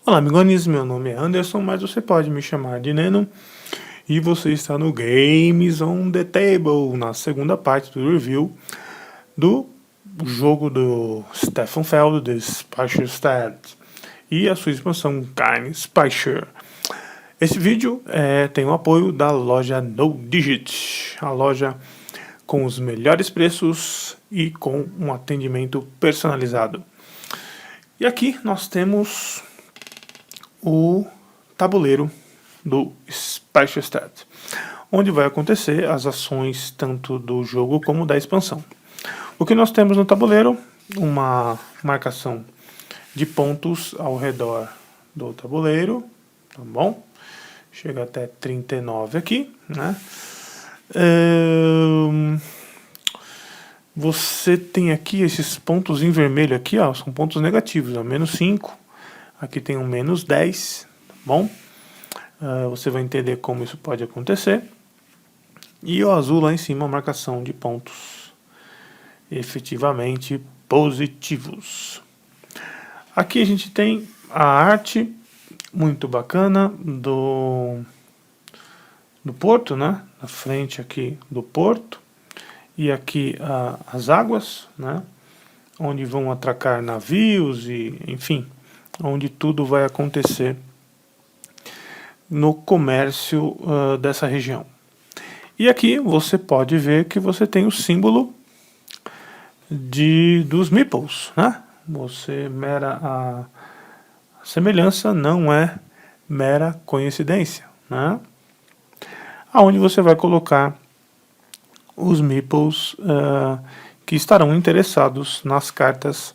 Olá, amigões, meu nome é Anderson, mas você pode me chamar de Neno. E você está no Games on the Table, na segunda parte do review do jogo do Stefan Feld, The Speicherstadt, e a sua expansão Kein Speicher. Esse vídeo tem o apoio da loja No Digit, a loja com os melhores preços e com um atendimento personalizado. E aqui nós temos o tabuleiro do Speicherstadt, onde vai acontecer as ações tanto do jogo como da expansão. O que nós temos no tabuleiro? Uma marcação de pontos ao redor do tabuleiro, tá bom? Chega até 39 aqui, né? Você tem aqui esses pontos em vermelho aqui, ó, são pontos negativos, ó, menos 5. Aqui tem um menos 10, tá bom? Você vai entender como isso pode acontecer. E o azul lá em cima, a marcação de pontos efetivamente positivos. Aqui a gente tem a arte muito bacana do porto, né? Na frente aqui do porto. E aqui as águas, né? Onde vão atracar navios e, enfim, onde tudo vai acontecer no comércio dessa região. E aqui você pode ver que você tem o símbolo dos meeples, né? A semelhança não é mera coincidência, né? Aonde você vai colocar os meeples que estarão interessados nas cartas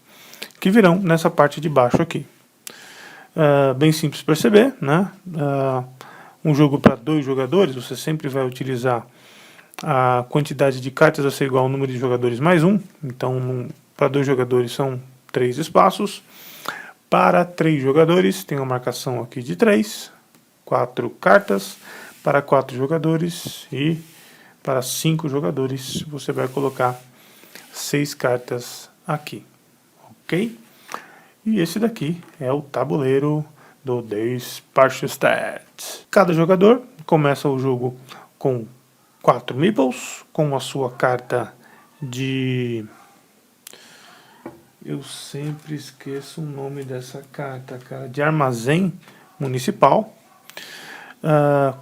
que virão nessa parte de baixo aqui. Bem simples perceber, né? Um jogo para 2 jogadores, você sempre vai utilizar a quantidade de cartas a ser igual ao número de jogadores mais 1. Então, para 2 jogadores são 3 espaços. Para 3 jogadores, tem uma marcação aqui de 3, 4 cartas. Para 4 jogadores e para 5 jogadores, você vai colocar 6 cartas aqui, ok? E esse daqui é o tabuleiro do The Speicherstadt. Cada jogador começa o jogo com 4 meeples, com a sua carta de... Eu sempre esqueço o nome dessa carta, cara. De armazém municipal,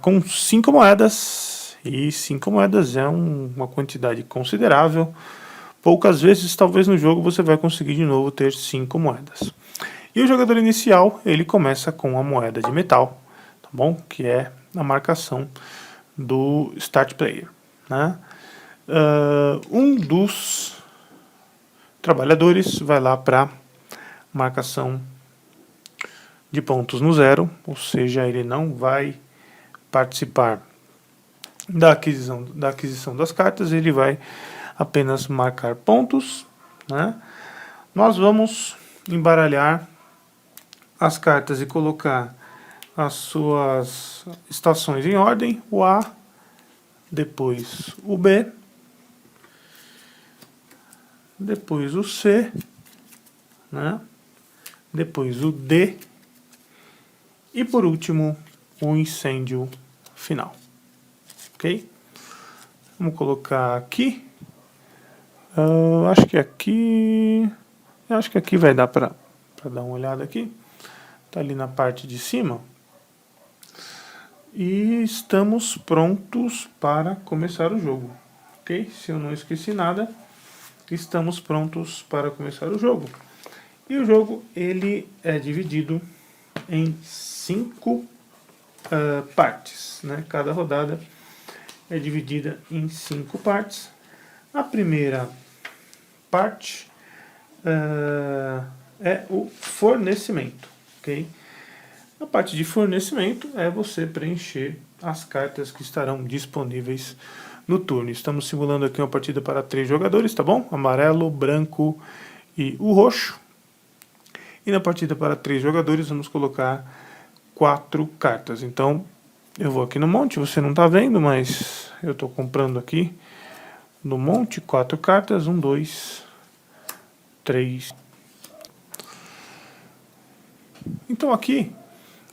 com 5 moedas. E 5 moedas é uma quantidade considerável. Poucas vezes, talvez no jogo, você vai conseguir de novo ter 5 moedas. E o jogador inicial, ele começa com a moeda de metal, tá bom? Que é a marcação do Start Player, né? Um dos trabalhadores vai lá para marcação de pontos no 0, ou seja, ele não vai participar da aquisição das cartas, ele vai apenas marcar pontos, né? Nós vamos embaralhar as cartas e colocar as suas estações em ordem, o A, depois o B, depois o C, né? Depois o D e por último o incêndio final, ok? Vamos colocar aqui. Acho que aqui vai dar para dar uma olhada aqui. Tá ali na parte de cima. E estamos prontos para começar o jogo, ok? Se eu não esqueci nada, estamos prontos para começar o jogo. E o jogo ele é dividido em 5 partes, né? Cada rodada é dividida em 5 partes. A primeira parte é o fornecimento, ok? A parte de fornecimento é você preencher as cartas que estarão disponíveis no turno. Estamos simulando aqui uma partida para 3 jogadores, tá bom? Amarelo, branco e o roxo. E na partida para 3 jogadores vamos colocar 4 cartas. Então, eu vou aqui no monte, você não está vendo, mas eu estou comprando aqui no monte 4 cartas. 1, 2, 3. Então aqui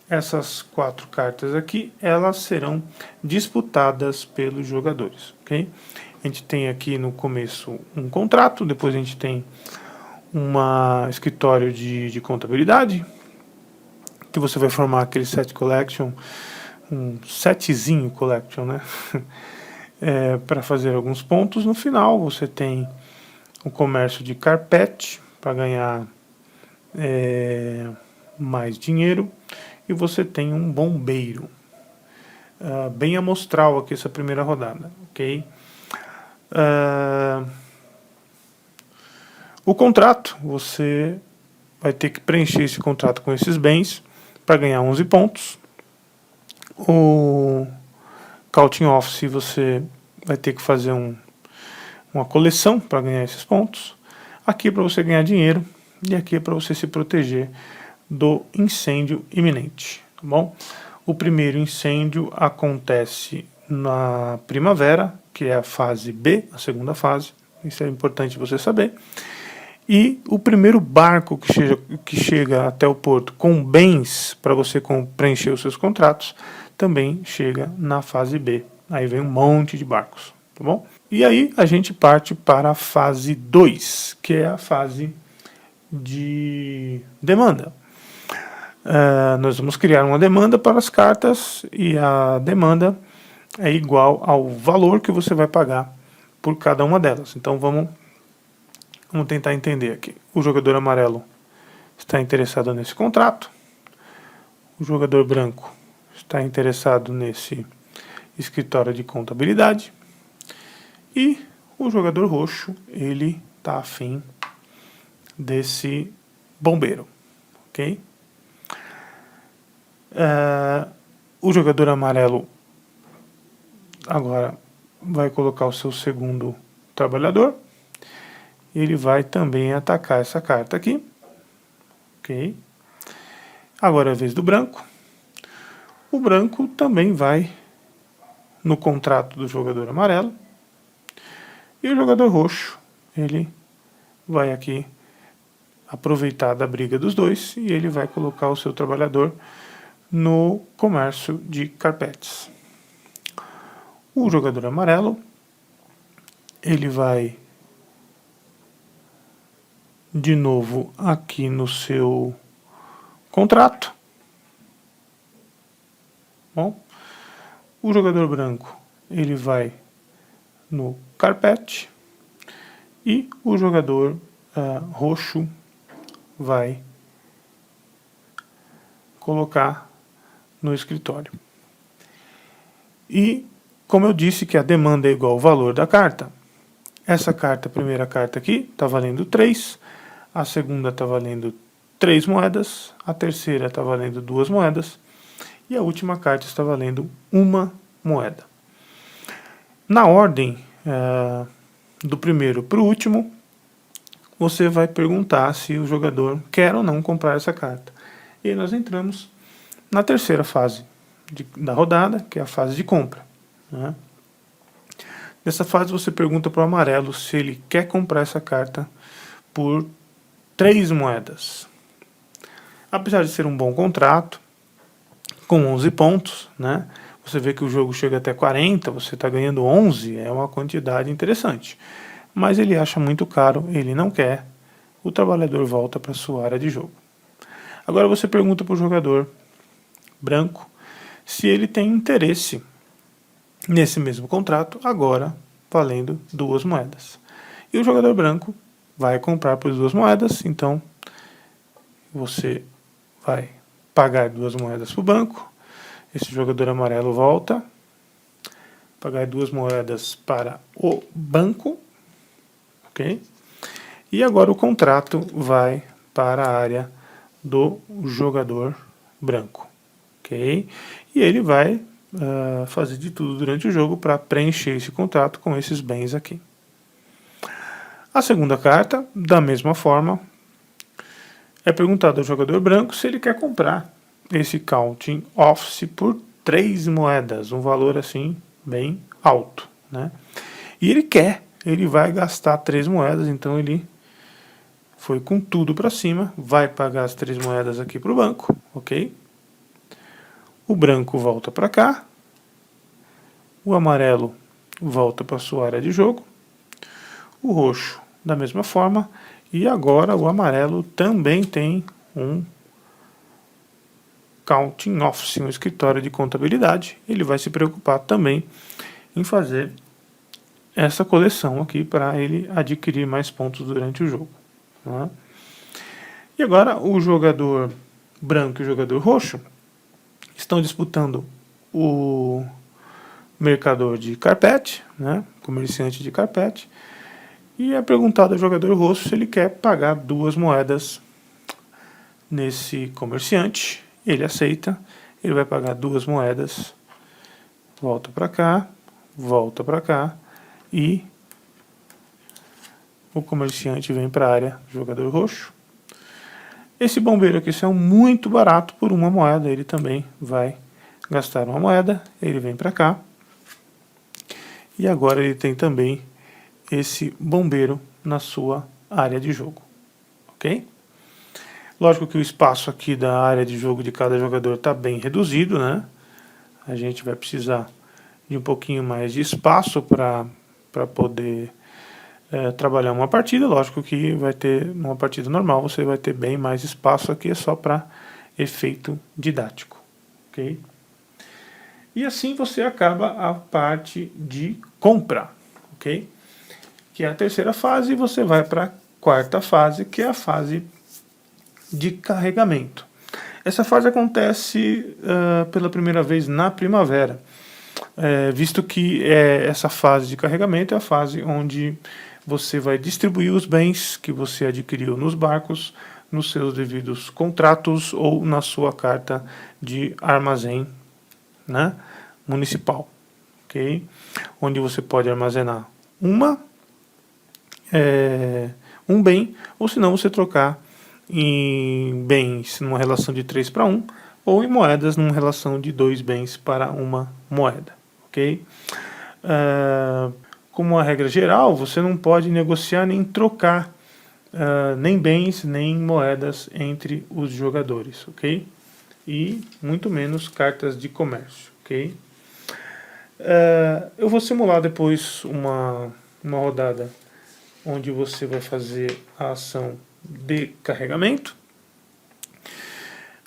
essas 4 cartas aqui, elas serão disputadas pelos jogadores, ok? A gente tem aqui no começo um contrato, depois a gente tem um escritório de contabilidade, que você vai formar aquele set collection, um setzinho collection, né? Para fazer alguns pontos. No final você tem o comércio de carpete para ganhar mais dinheiro, e você tem um bombeiro. Bem amostral aqui essa primeira rodada, ok? O contrato, você vai ter que preencher esse contrato com esses bens para ganhar 11 pontos. O Counting Office, você vai ter que fazer uma coleção para ganhar esses pontos. Aqui é para você ganhar dinheiro, e aqui é para você se proteger do incêndio iminente, tá bom? O primeiro incêndio acontece na primavera, que é a fase B, a segunda fase. Isso é importante você saber. E o primeiro barco que chega até o porto com bens para você preencher os seus contratos também chega na fase B. Aí vem um monte de barcos, tá bom? E aí a gente parte para a fase 2, que é a fase de demanda. Nós vamos criar uma demanda para as cartas, e a demanda é igual ao valor que você vai pagar por cada uma delas. Então vamos tentar entender aqui. O jogador amarelo está interessado nesse contrato. O jogador branco está interessado nesse escritório de contabilidade. E o jogador roxo, ele está afim desse bombeiro, ok? O jogador amarelo agora vai colocar o seu segundo trabalhador. Ele vai também atacar essa carta aqui, ok? Agora é a vez do branco. O branco também vai no contrato do jogador amarelo. E o jogador roxo, ele vai aqui aproveitar da briga dos dois, e ele vai colocar o seu trabalhador no comércio de carpetes. O jogador amarelo, ele vai de novo aqui no seu contrato. Bom, o jogador branco, ele vai no carpete, e o jogador roxo vai colocar no escritório. E como eu disse que a demanda é igual ao valor da carta, essa carta, a primeira carta aqui, está valendo 3, a segunda está valendo 3 moedas, a terceira está valendo 2 moedas, e a última carta está valendo 1 moeda. Na ordem do primeiro para o último, você vai perguntar se o jogador quer ou não comprar essa carta. E aí nós entramos na terceira fase da rodada, que é a fase de compra, né? Nessa fase você pergunta para o amarelo se ele quer comprar essa carta por 3 moedas. Apesar de ser um bom contrato, com 11 pontos, né? Você vê que o jogo chega até 40, você está ganhando 11, é uma quantidade interessante. Mas ele acha muito caro, ele não quer, o trabalhador volta para sua área de jogo. Agora você pergunta para o jogador branco se ele tem interesse nesse mesmo contrato, agora valendo 2 moedas. E o jogador branco vai comprar por 2 moedas, então você vai pagar 2 moedas para o banco. Esse jogador amarelo volta, pagar 2 moedas para o banco, ok? E agora o contrato vai para a área do jogador branco, ok? E ele vai fazer de tudo durante o jogo para preencher esse contrato com esses bens aqui. A segunda carta, da mesma forma, é perguntado ao jogador branco se ele quer comprar esse Counting Office por 3 moedas, um valor assim bem alto, né? E ele quer, ele vai gastar 3 moedas, então ele foi com tudo para cima, vai pagar as 3 moedas aqui para o banco, ok? O branco volta para cá, o amarelo volta para sua área de jogo, o roxo da mesma forma, e agora o amarelo também tem um counting office, um escritório de contabilidade. Ele vai se preocupar também em fazer essa coleção aqui para ele adquirir mais pontos durante o jogo. Tá? E agora o jogador branco e o jogador roxo estão disputando o mercador de carpete, né, comerciante de carpete, e é perguntado ao jogador roxo se ele quer pagar 2 moedas nesse comerciante. Ele aceita, ele vai pagar 2 moedas, volta para cá, e o comerciante vem para a área do jogador roxo. Esse bombeiro aqui saiu muito barato por 1 moeda, ele também vai gastar 1 moeda, ele vem para cá. E agora ele tem também esse bombeiro na sua área de jogo, ok? Lógico que o espaço aqui da área de jogo de cada jogador está bem reduzido, né? A gente vai precisar de um pouquinho mais de espaço para poder trabalhar uma partida. Lógico que vai ter, numa partida normal, você vai ter bem mais espaço aqui, é só para efeito didático, ok? E assim você acaba a parte de compra, ok? Que é a terceira fase, e você vai para a quarta fase, que é a fase de carregamento. Essa fase acontece pela primeira vez na primavera, visto que essa fase de carregamento é a fase onde você vai distribuir os bens que você adquiriu nos barcos, nos seus devidos contratos ou na sua carta de armazém, né, municipal, ok? Onde você pode armazenar um bem, ou se não você trocar em bens numa relação de 3:1 ou em moedas numa relação de 2 bens para 1 moeda, ok? Como uma regra geral, você não pode negociar nem trocar nem bens nem moedas entre os jogadores, ok? E muito menos cartas de comércio, ok? Eu vou simular depois uma rodada onde você vai fazer a ação de carregamento.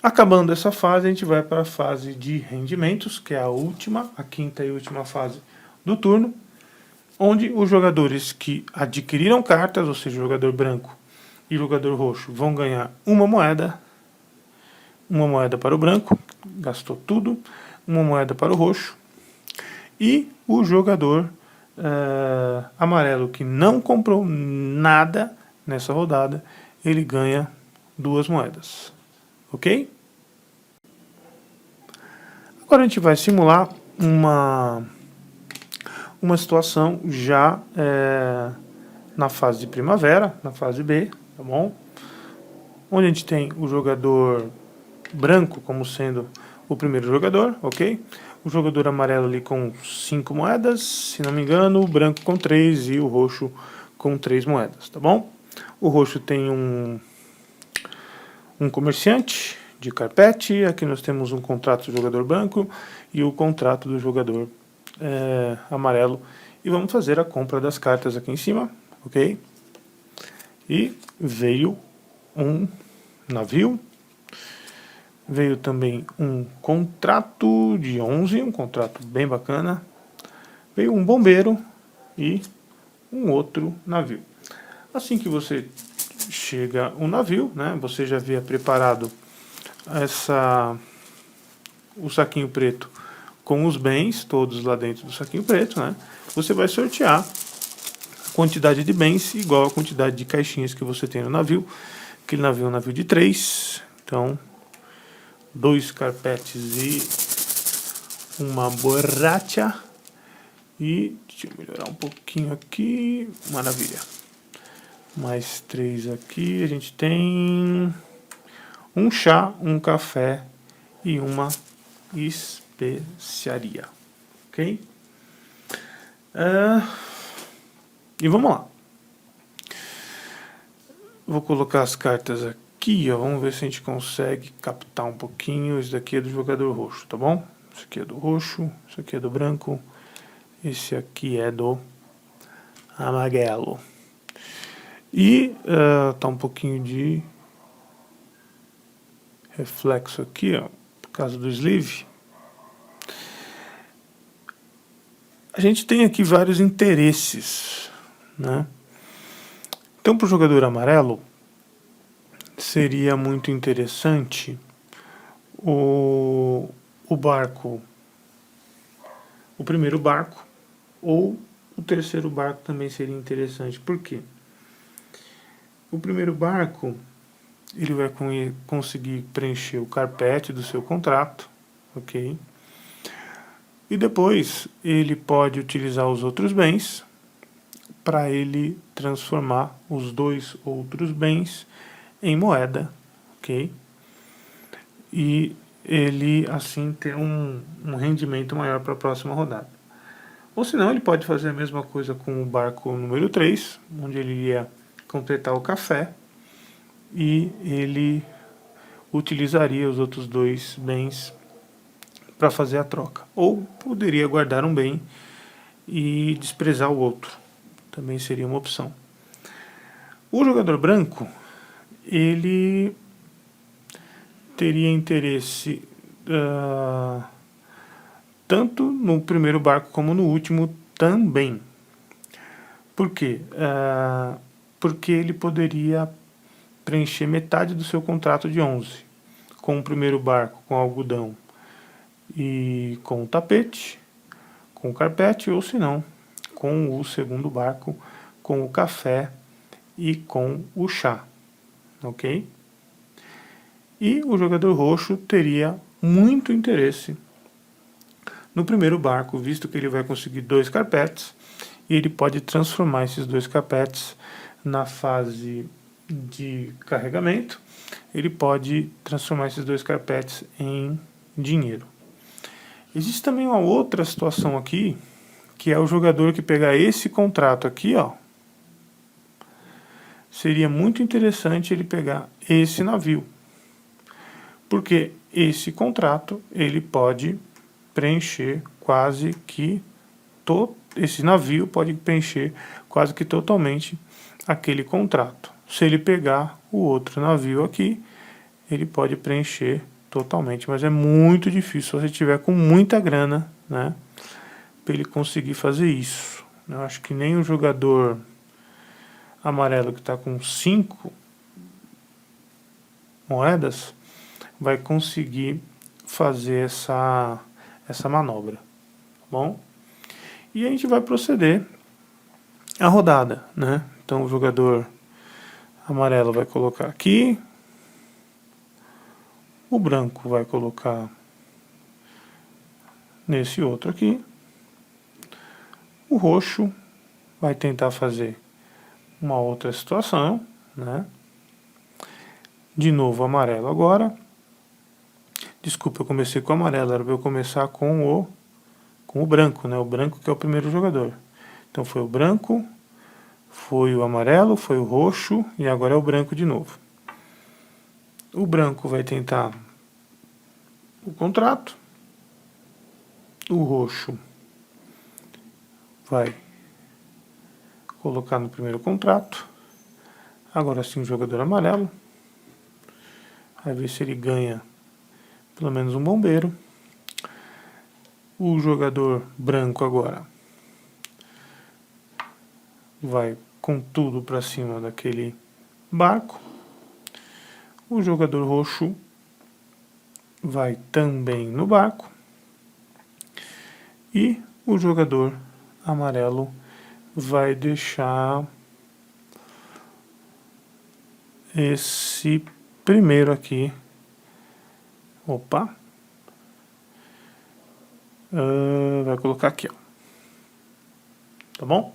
Acabando essa fase, a gente vai para a fase de rendimentos, que é a última, a quinta e última fase do turno, onde os jogadores que adquiriram cartas, ou seja, o jogador branco e o jogador roxo, vão ganhar 1 moeda. 1 moeda para o branco, gastou tudo, 1 moeda para o roxo, e o jogador amarelo que não comprou nada nessa rodada, ele ganha 2 moedas, ok? Agora a gente vai simular uma situação já na fase de primavera, na fase B, tá bom? Onde a gente tem o jogador branco como sendo o primeiro jogador, ok? O jogador amarelo ali com 5 moedas, se não me engano, o branco com 3 e o roxo com 3 moedas, tá bom? O roxo tem um comerciante de carpete, aqui nós temos um contrato do jogador branco e o contrato do jogador amarelo. E vamos fazer a compra das cartas aqui em cima, ok? E veio um navio. Veio também um contrato de 11, um contrato bem bacana. Veio um bombeiro e um outro navio. Assim que você chega um navio, né, você já havia preparado o saquinho preto com os bens, todos lá dentro do saquinho preto, né, você vai sortear a quantidade de bens igual a quantidade de caixinhas que você tem no navio. Aquele navio é um navio de 3, então 2 carpetes e uma borracha. E deixa eu melhorar um pouquinho aqui. Maravilha. Mais 3 aqui. A gente tem um chá, um café e uma especiaria. Ok? E vamos lá. Vou colocar as cartas aqui, ó, vamos ver se a gente consegue captar um pouquinho. Esse daqui é do jogador roxo, tá bom? Esse aqui é do roxo, esse aqui é do branco, esse aqui é do amarelo. E tá um pouquinho de reflexo aqui, ó, por causa do sleeve. A gente tem aqui vários interesses, né? Então, para o jogador amarelo, seria muito interessante o barco, o primeiro barco, ou o terceiro barco também seria interessante. Por quê? O primeiro barco, ele vai conseguir preencher o carpete do seu contrato, ok? E depois ele pode utilizar os outros bens para ele transformar os dois outros bens em moeda, ok? E ele assim ter um rendimento maior para a próxima rodada. Ou senão ele pode fazer a mesma coisa com o barco número 3, onde ele iria completar o café e ele utilizaria os outros dois bens para fazer a troca. Ou poderia guardar um bem e desprezar o outro. Também seria uma opção. O jogador branco, ele teria interesse tanto no primeiro barco como no último também. Por quê? Porque ele poderia preencher metade do seu contrato de 11 com o primeiro barco com algodão e com o tapete, com o carpete, ou se não, com o segundo barco, com o café e com o chá, ok? E o jogador roxo teria muito interesse no primeiro barco, visto que ele vai conseguir 2 carpetes, e ele pode transformar esses 2 carpetes na fase de carregamento, ele pode transformar esses 2 carpetes em dinheiro. Existe também uma outra situação aqui, que é o jogador que pegar esse contrato aqui, ó. Seria muito interessante ele pegar esse navio, porque esse contrato ele pode preencher quase que esse navio pode preencher quase que totalmente aquele contrato. Se ele pegar o outro navio aqui, ele pode preencher totalmente, mas é muito difícil se você tiver com muita grana, né, para ele conseguir fazer isso. Eu acho que nem o jogador amarelo que está com 5 moedas vai conseguir fazer essa manobra, tá bom? E a gente vai proceder a rodada, né? Então o jogador amarelo vai colocar aqui, o branco vai colocar nesse outro aqui, o roxo vai tentar fazer uma outra situação, né? De novo amarelo agora. Desculpa, eu comecei com o amarelo, era para eu começar com o branco, né? O branco que é o primeiro jogador. Então foi o branco, foi o amarelo, foi o roxo e agora é o branco de novo. O branco vai tentar o contrato, o roxo vai colocar no primeiro contrato, agora sim o jogador amarelo, vai ver se ele ganha pelo menos um bombeiro. O jogador branco agora vai com tudo para cima daquele barco. O jogador roxo vai também no barco. E o jogador amarelo vai deixar esse primeiro aqui. Opa! Vai colocar aqui, ó. Tá bom?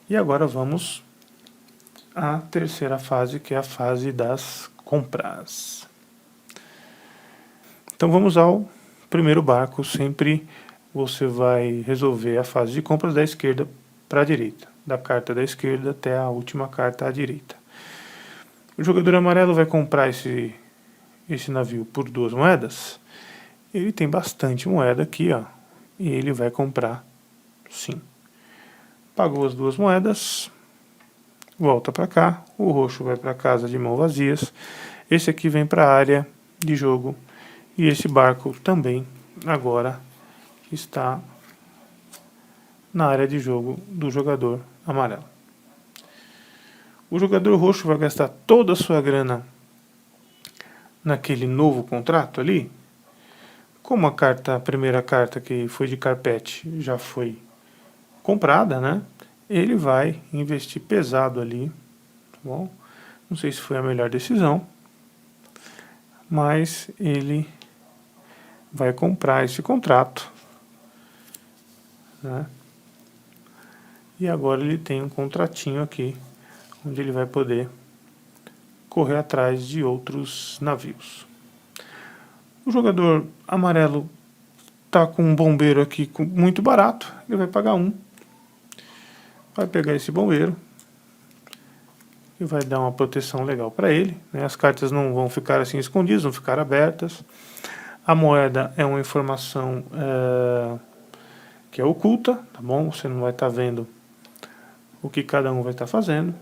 E agora vamos à terceira fase, que é a fase das compras. Então vamos ao primeiro barco. Sempre você vai resolver a fase de compras da esquerda para a direita, da carta da esquerda até a última carta à direita. O jogador amarelo vai comprar esse navio por 2 moedas. Ele tem bastante moeda aqui, ó. E ele vai comprar, sim. Pagou as 2 moedas. Volta para cá. O roxo vai para casa de mãos vazias. Esse aqui vem para a área de jogo. E esse barco também agora está na área de jogo do jogador amarelo. O jogador roxo vai gastar toda a sua grana naquele novo contrato ali. Como a primeira carta que foi de carpete já foi comprada, né? Ele vai investir pesado ali, tá bom? Não sei se foi a melhor decisão, mas ele vai comprar esse contrato, né? E agora ele tem um contratinho aqui, onde ele vai poder correr atrás de outros navios. O jogador amarelo está com um bombeiro aqui muito barato, ele vai pagar 1. Vai pegar esse bombeiro e vai dar uma proteção legal para ele, né? As cartas não vão ficar assim escondidas, vão ficar abertas. A moeda é uma informação que é oculta, tá bom? Você não vai estar vendo o que cada um vai estar fazendo.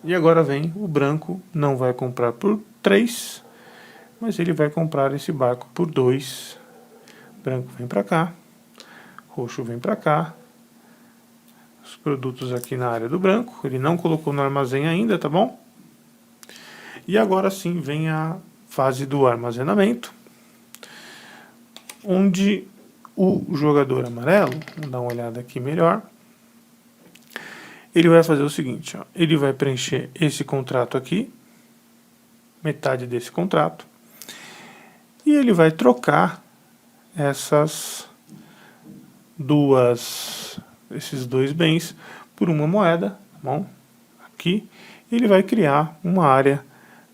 E agora vem o branco, não vai comprar por 3, mas ele vai comprar esse barco por 2. Branco vem para cá, roxo vem para cá. Os produtos aqui na área do branco, ele não colocou no armazém ainda, tá bom? E agora sim vem a fase do armazenamento, onde o jogador amarelo, vamos dar uma olhada aqui melhor, ele vai fazer o seguinte, ó, ele vai preencher esse contrato aqui, metade desse contrato, e ele vai trocar esses 2 bens por uma moeda, tá bom? Aqui, ele vai criar uma área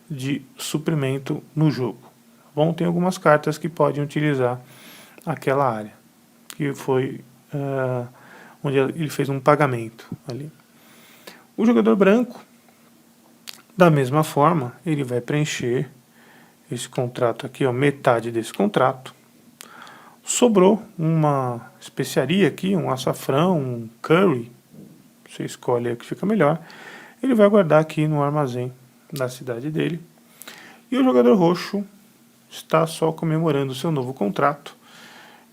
de suprimento no jogo, tá bom? Tem algumas cartas que podem utilizar aquela área, que foi onde ele fez um pagamento ali. O jogador branco, da mesma forma, ele vai preencher esse contrato aqui, ó, metade desse contrato. Sobrou uma especiaria aqui, um açafrão, um curry, você escolhe a que fica melhor. Ele vai guardar aqui no armazém da cidade dele. E o jogador roxo está só comemorando o seu novo contrato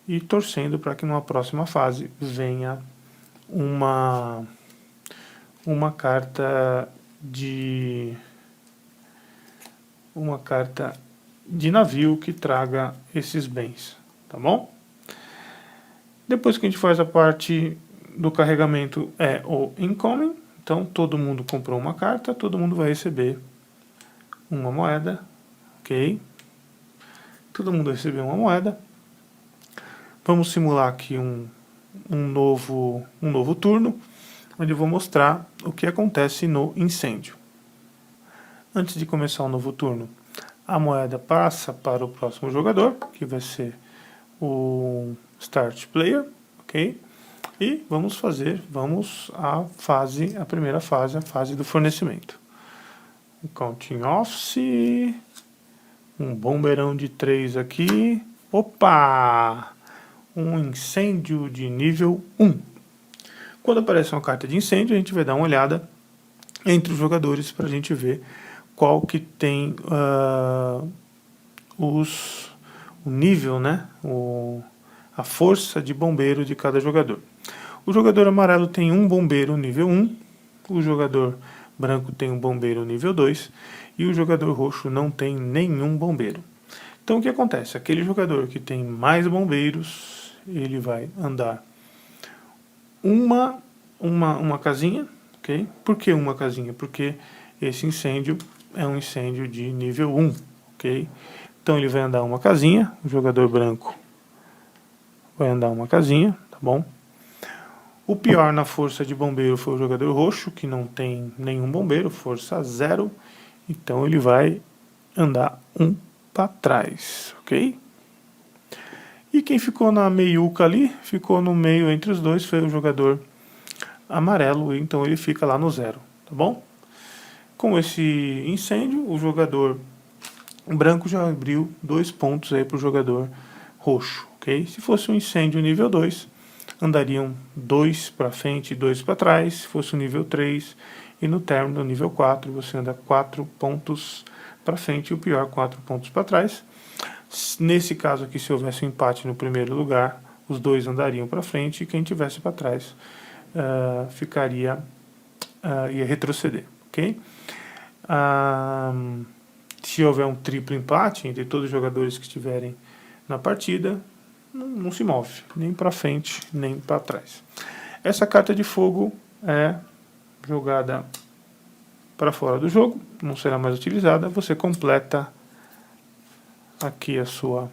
e torcendo para que numa próxima fase venha uma carta de navio que traga esses bens, tá bom? Depois que a gente faz a parte do carregamento é o incoming, então todo mundo comprou uma carta, todo mundo vai receber uma moeda, ok? Todo mundo recebeu uma moeda. Vamos simular aqui um novo turno, onde eu vou mostrar o que acontece no incêndio. Antes de começar o novo turno, a moeda passa para o próximo jogador, que vai ser o Start Player, ok? E vamos à primeira fase, a fase do fornecimento. Um Counting Office, um bombeirão de 3 aqui, opa! Um incêndio de nível 1. Quando aparece uma carta de incêndio, a gente vai dar uma olhada entre os jogadores para a gente ver qual que tem o nível, né? A força de bombeiro de cada jogador. O jogador amarelo tem um bombeiro nível 1, o jogador branco tem um bombeiro nível 2 e o jogador roxo não tem nenhum bombeiro. Então o que acontece? Aquele jogador que tem mais bombeiros, ele vai andar uma casinha, ok? Por que uma casinha? Porque esse incêndio é um incêndio de nível 1, ok? Então ele vai andar uma casinha, o jogador branco vai andar uma casinha, tá bom? O pior na força de bombeiro foi o jogador roxo, que não tem nenhum bombeiro, força 0, então ele vai andar um para trás, ok? E quem ficou na meiuca ali, ficou no meio entre os dois, foi o jogador amarelo, então ele fica lá no 0, tá bom? Com esse incêndio, o jogador branco já abriu 2 pontos aí para o jogador roxo, ok? Se fosse um incêndio nível 2, andariam 2 para frente e 2 para trás. Se fosse o nível 3, e no término do nível 4, você anda 4 pontos para frente e o pior 4 pontos para trás. Nesse caso aqui, se houvesse um empate no primeiro lugar, os dois andariam para frente e quem tivesse para trás ia retroceder, ok? Se houver um triplo empate entre todos os jogadores que estiverem na partida, não se move, nem para frente, nem para trás. Essa carta de fogo é jogada para fora do jogo, não será mais utilizada. Você completa aqui a sua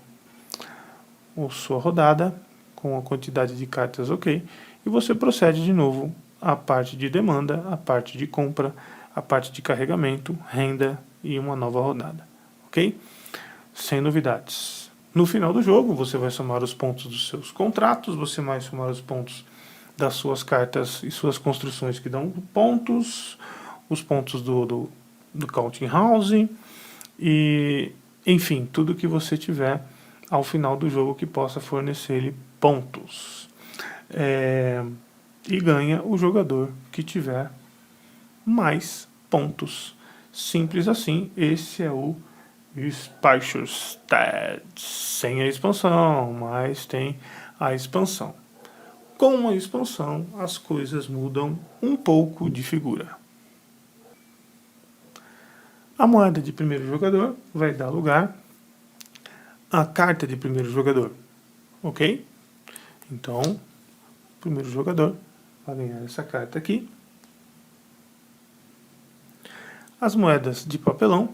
rodada com a quantidade de cartas ok, e você procede de novo à parte de demanda, à parte de compra, à parte de carregamento, renda e uma nova rodada, ok? Sem novidades. No final do jogo, você vai somar os pontos dos seus contratos, você vai somar os pontos das suas cartas e suas construções que dão pontos, os pontos do counting house, e enfim, tudo que você tiver ao final do jogo que possa fornecer-lhe pontos. E ganha o jogador que tiver mais pontos. Simples assim, esse é o Speicherstadt, sem a expansão, mas tem a expansão. Com a expansão, as coisas mudam um pouco de figura. A moeda de primeiro jogador vai dar lugar à carta de primeiro jogador, ok? Então, o primeiro jogador vai ganhar essa carta aqui. As moedas de papelão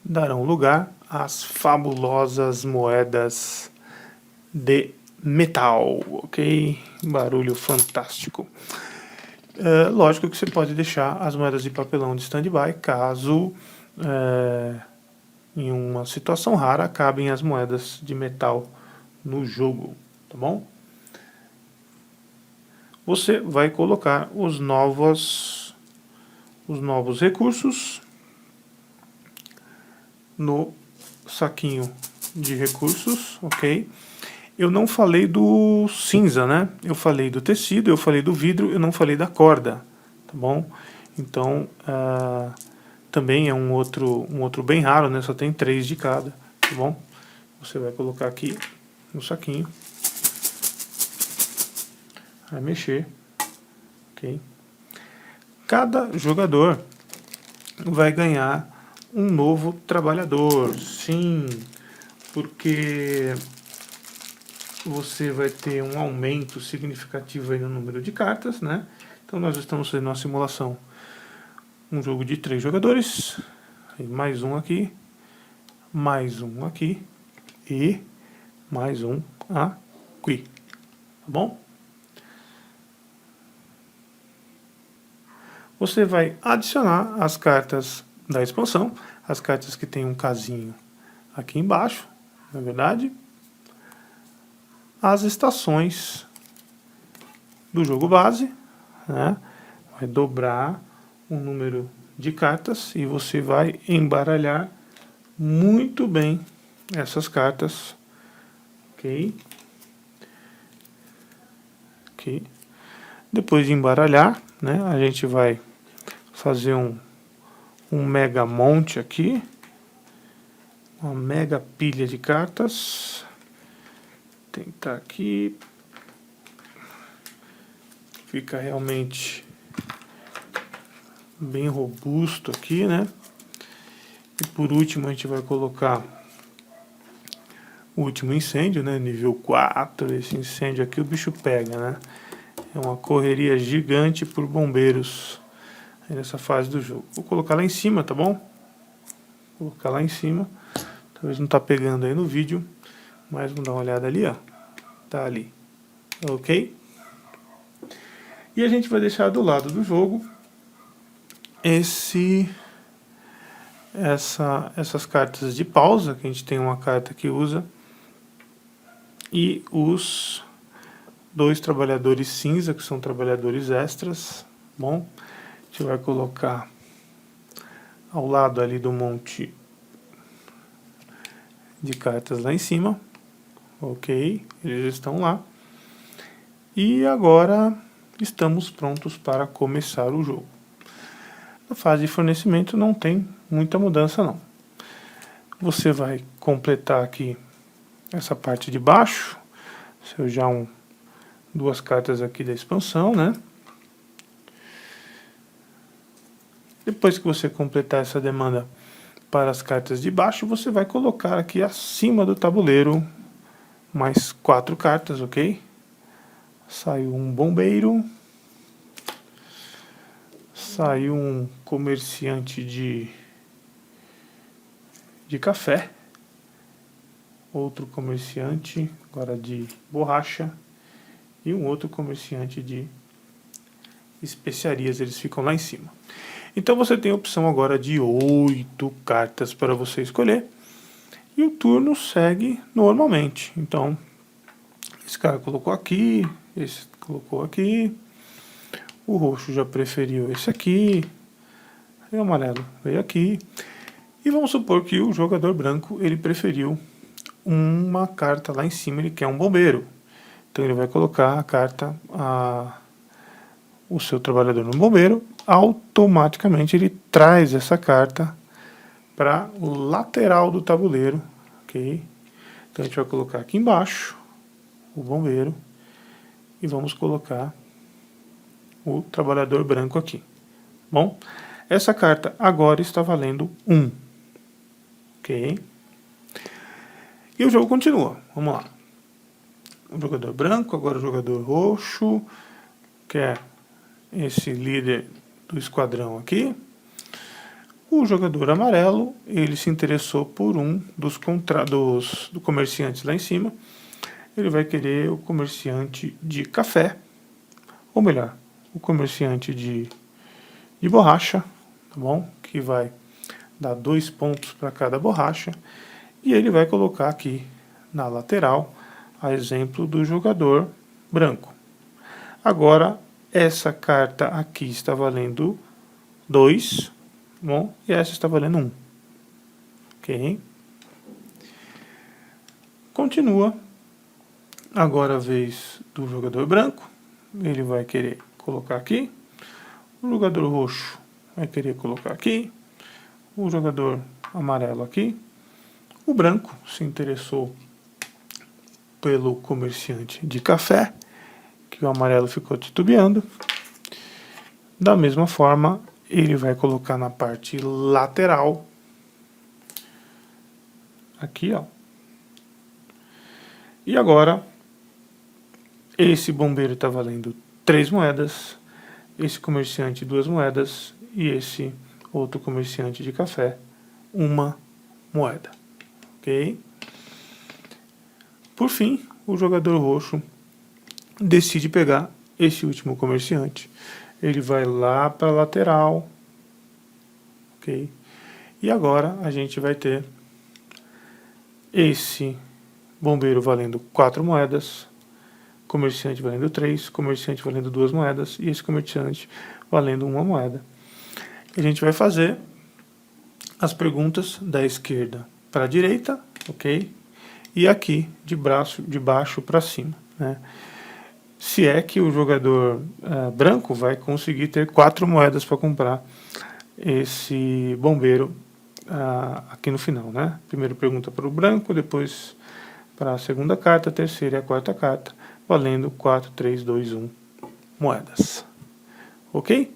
darão lugar às fabulosas moedas de metal, ok? Barulho fantástico. Lógico que você pode deixar as moedas de papelão de stand-by caso em uma situação rara acabem as moedas de metal no jogo, tá bom? Você vai colocar os novos recursos no saquinho de recursos, ok? Eu não falei do cinza, né? Eu falei do tecido, eu falei do vidro, eu não falei da corda, tá bom? Então, também é um outro bem raro, né? Só tem 3 de cada, tá bom? Você vai colocar aqui no saquinho, vai mexer, ok? Cada jogador vai ganhar um novo trabalhador, sim, porque você vai ter um aumento significativo aí no número de cartas, né? Então nós estamos fazendo uma simulação, um jogo de 3 jogadores, mais um aqui e mais um aqui, tá bom? Você vai adicionar as cartas da expansão, as cartas que tem um casinho aqui embaixo, na verdade, as estações do jogo base, né? Vai dobrar o número de cartas e você vai embaralhar muito bem essas cartas, ok? Ok. Depois de embaralhar, né, a gente vai fazer um mega monte aqui, uma mega pilha de cartas. Tentar aqui, fica realmente bem robusto aqui, né? E por último a gente vai colocar o último incêndio, né? Nível 4, esse incêndio aqui o bicho pega, né? É uma correria gigante por bombeiros nessa fase do jogo. Vou colocar lá em cima, tá bom? Vou colocar lá em cima. Talvez não tá pegando aí no vídeo, mas vamos dar uma olhada ali, ó. Tá ali. Ok? E a gente vai deixar do lado do jogo essas cartas de pausa, que a gente tem uma carta que usa, e os 2 trabalhadores cinza, que são trabalhadores extras. Bom, a gente vai colocar ao lado ali do monte de cartas lá em cima. Ok, eles estão lá. E agora estamos prontos para começar o jogo. Na fase de fornecimento não tem muita mudança não. Você vai completar aqui essa parte de baixo. Duas cartas aqui da expansão, né? Depois que você completar essa demanda para as cartas de baixo, você vai colocar aqui acima do tabuleiro mais 4 cartas, ok? Saiu um bombeiro. Saiu um comerciante de café. Outro comerciante agora de borracha. E um outro comerciante de especiarias, eles ficam lá em cima. Então você tem a opção agora de 8 cartas para você escolher. E o turno segue normalmente. Então, esse cara colocou aqui, esse colocou aqui. O roxo já preferiu esse aqui. E o amarelo veio aqui. E vamos supor que o jogador branco, ele preferiu uma carta lá em cima, ele quer um bombeiro. Então ele vai colocar a carta, o seu trabalhador no bombeiro, automaticamente ele traz essa carta para o lateral do tabuleiro, ok? Então a gente vai colocar aqui embaixo o bombeiro e vamos colocar o trabalhador branco aqui. Bom, essa carta agora está valendo 1, ok? E o jogo continua, vamos lá. O jogador branco, agora o jogador roxo, que é esse líder do esquadrão aqui. O jogador amarelo, ele se interessou por um dos comerciantes lá em cima. Ele vai querer o comerciante de café, ou melhor, o comerciante de borracha, tá bom? Que vai dar 2 pontos para cada borracha. E ele vai colocar aqui na lateral a exemplo do jogador branco. Agora, essa carta aqui está valendo 2, bom, e essa está valendo 1. Ok? Continua. Agora a vez do jogador branco. Ele vai querer colocar aqui. O jogador roxo vai querer colocar aqui. O jogador amarelo aqui. O branco se interessou pelo comerciante de café, que o amarelo ficou titubeando. Da mesma forma, ele vai colocar na parte lateral, aqui, ó. E agora, esse bombeiro está valendo 3 moedas, esse comerciante 2 moedas e esse outro comerciante de café 1 moeda. Ok? Por fim, o jogador roxo decide pegar esse último comerciante. Ele vai lá para a lateral. Ok? E agora a gente vai ter esse bombeiro valendo 4 moedas, comerciante valendo 3, comerciante valendo 2 moedas e esse comerciante valendo 1 moeda. A gente vai fazer as perguntas da esquerda para a direita, ok? E aqui de baixo para cima, né? Se é que o jogador branco vai conseguir ter 4 moedas para comprar esse bombeiro aqui no final, né? Primeiro pergunta para o branco, depois para a segunda carta, a terceira e a quarta carta, valendo 4, 3, 2, 1 moedas. Ok?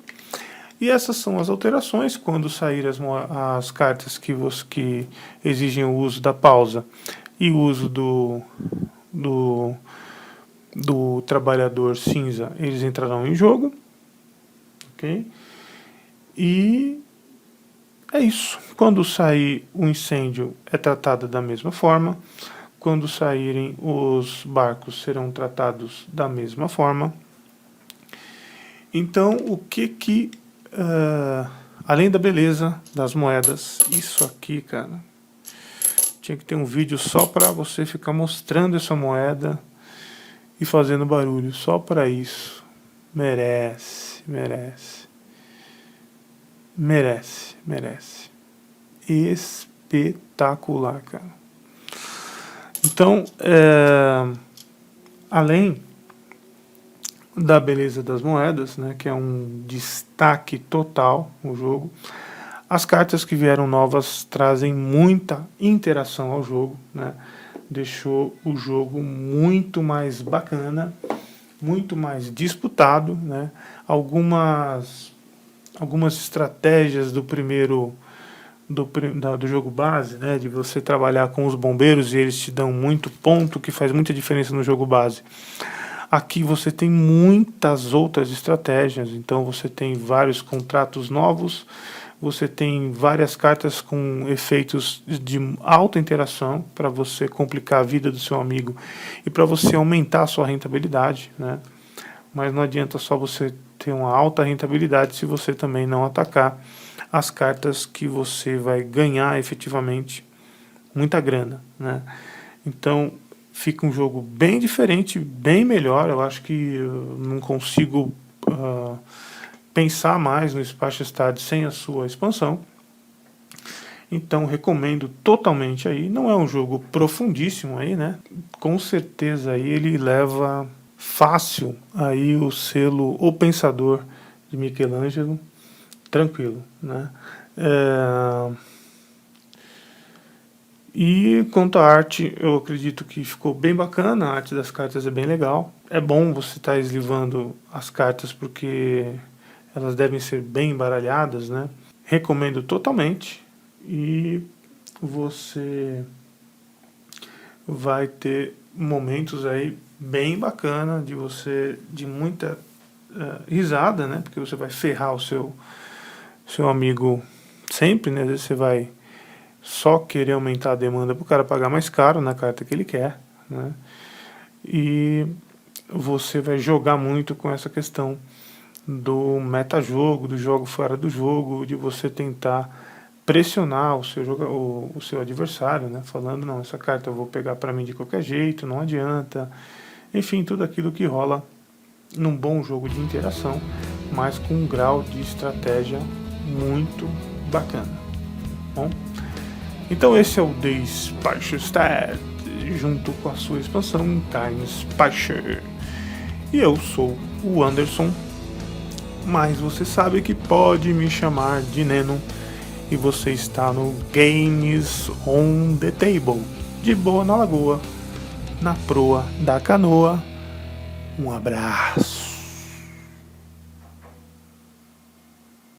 E essas são as alterações. Quando sair as cartas que exigem o uso da pausa e o uso do trabalhador cinza, eles entrarão em jogo. Ok? E é isso. Quando sair o incêndio, é tratado da mesma forma. Quando saírem os barcos, serão tratados da mesma forma. Então, além da beleza das moedas, isso aqui, cara, tinha que ter um vídeo só para você ficar mostrando essa moeda e fazendo barulho, só para isso. Merece, merece. merece, merece. Espetacular, cara. Então, além da beleza das moedas, né, que é um destaque total no jogo, as cartas que vieram novas trazem muita interação ao jogo, né, deixou o jogo muito mais bacana, muito mais disputado, né, algumas estratégias do do jogo base, né, de você trabalhar com os bombeiros e eles te dão muito ponto, que faz muita diferença no jogo base. Aqui você tem muitas outras estratégias, então você tem vários contratos novos, você tem várias cartas com efeitos de alta interação para você complicar a vida do seu amigo e para você aumentar a sua rentabilidade, né? Mas não adianta só você ter uma alta rentabilidade se você também não atacar as cartas que você vai ganhar efetivamente muita grana, né? Então fica um jogo bem diferente, bem melhor. Eu acho que eu não consigo pensar mais no Speicherstadt sem a sua expansão. Então recomendo totalmente aí. Não é um jogo profundíssimo aí, né? Com certeza aí ele leva fácil aí o selo O Pensador de Michelangelo, tranquilo, né? E quanto à arte, eu acredito que ficou bem bacana, a arte das cartas é bem legal. É bom você estar eslivando as cartas porque elas devem ser bem embaralhadas, né? Recomendo totalmente e você vai ter momentos aí bem bacana de muita risada, né? Porque você vai ferrar o seu amigo sempre, né? Às vezes você vai só querer aumentar a demanda para o cara pagar mais caro na carta que ele quer, né? E você vai jogar muito com essa questão do metajogo, do jogo fora do jogo, de você tentar pressionar o seu adversário, né? Falando, não, essa carta eu vou pegar para mim de qualquer jeito, não adianta. Enfim, tudo aquilo que rola num bom jogo de interação, mas com um grau de estratégia muito bacana. Bom, então esse é o The Speicherstadt, junto com a sua expansão Time Speicher. E eu sou o Anderson, mas você sabe que pode me chamar de Neno, e você está no Games on the Table, de boa na lagoa, na proa da canoa. Um abraço.